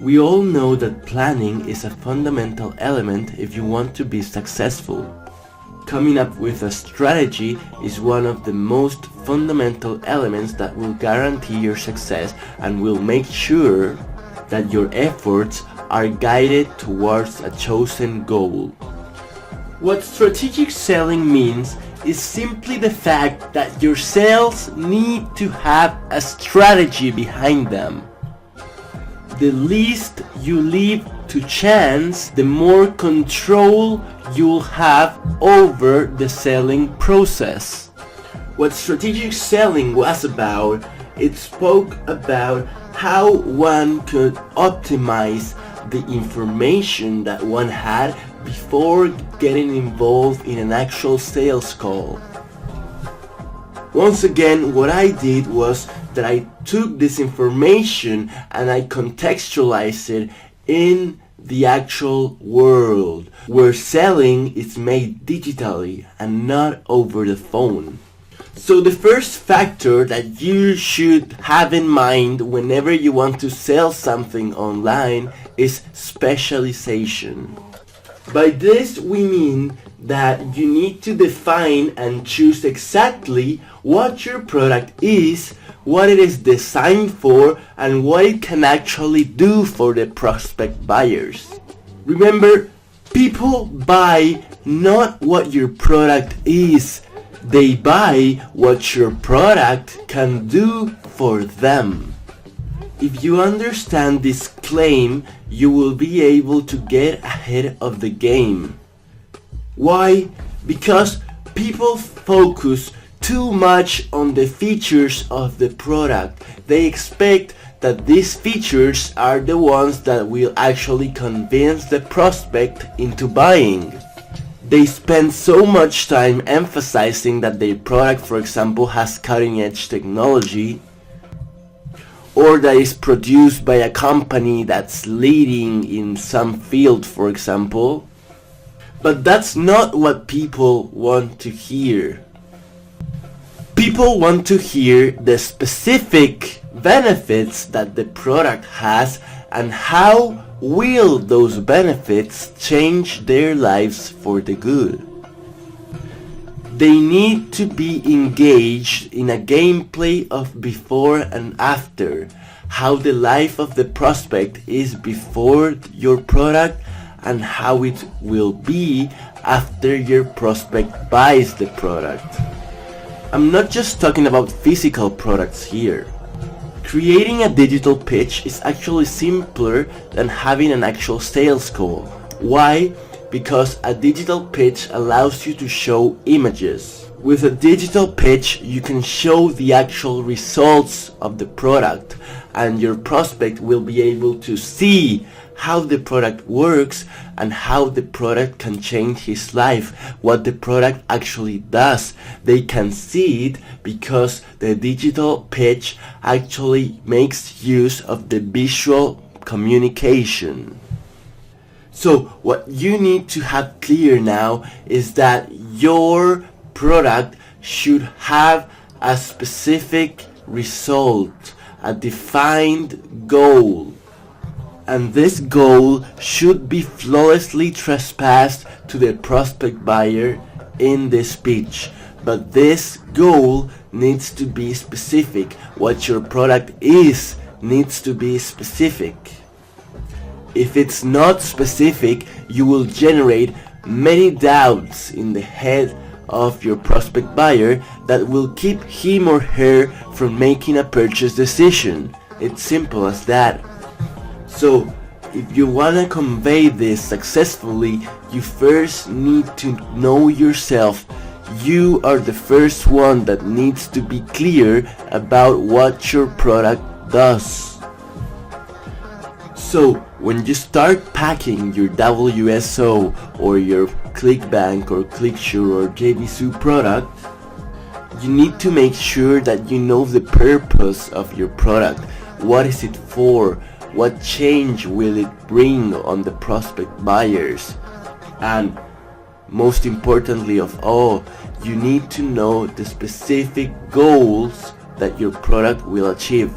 We all know that planning is a fundamental element if you want to be successful. Coming up with a strategy is one of the most fundamental elements that will guarantee your success and will make sure that your efforts are guided towards a chosen goal. What strategic selling means is simply the fact that your sales need to have a strategy behind them. The least you leave to chance, the more control you'll have over the selling process. What strategic selling was about, it spoke about how one could optimize the information that one had before getting involved in an actual sales call. Once again, what I did was that I took this information and I contextualized it in the actual world, where selling is made digitally and not over the phone. So the first factor that you should have in mind whenever you want to sell something online is specialization. By this we mean that you need to define and choose exactly what your product is, what it is designed for, and what it can actually do for the prospect buyers. Remember, people buy not what your product is, they buy what your product can do for them. If you understand this claim, you will be able to get ahead of the game. Why? Because people focus too much on the features of the product. They expect that these features are the ones that will actually convince the prospect into buying. They spend so much time emphasizing that their product, for example, has cutting-edge technology, or that is produced by a company that's leading in some field, for example. But that's not what people want to hear. People want to hear the specific benefits that the product has and how will those benefits change their lives for the good. They need to be engaged in a gameplay of before and after, how the life of the prospect is before your product and how it will be after your prospect buys the product. I'm not just talking about physical products here. Creating a digital pitch is actually simpler than having an actual sales call. Why? Because a digital pitch allows you to show images. With a digital pitch, you can show the actual results of the product, and your prospect will be able to see how the product works and how the product can change his life, what the product actually does. They can see it because the digital pitch actually makes use of the visual communication. So what you need to have clear now is that your product should have a specific result, a defined goal. And this goal should be flawlessly trespassed to the prospect buyer in this pitch. But this goal needs to be specific. What your product is needs to be specific. If it's not specific, you will generate many doubts in the head of your prospect buyer that will keep him or her from making a purchase decision. It's simple as that. So, if you want to convey this successfully, you first need to know yourself. You are the first one that needs to be clear about what your product does. So, when you start packing your WSO or your ClickBank or ClickSure or JVZoo product, you need to make sure that you know the purpose of your product. What is it for? What change will it bring on the prospect buyers? And most importantly of all, you need to know the specific goals that your product will achieve.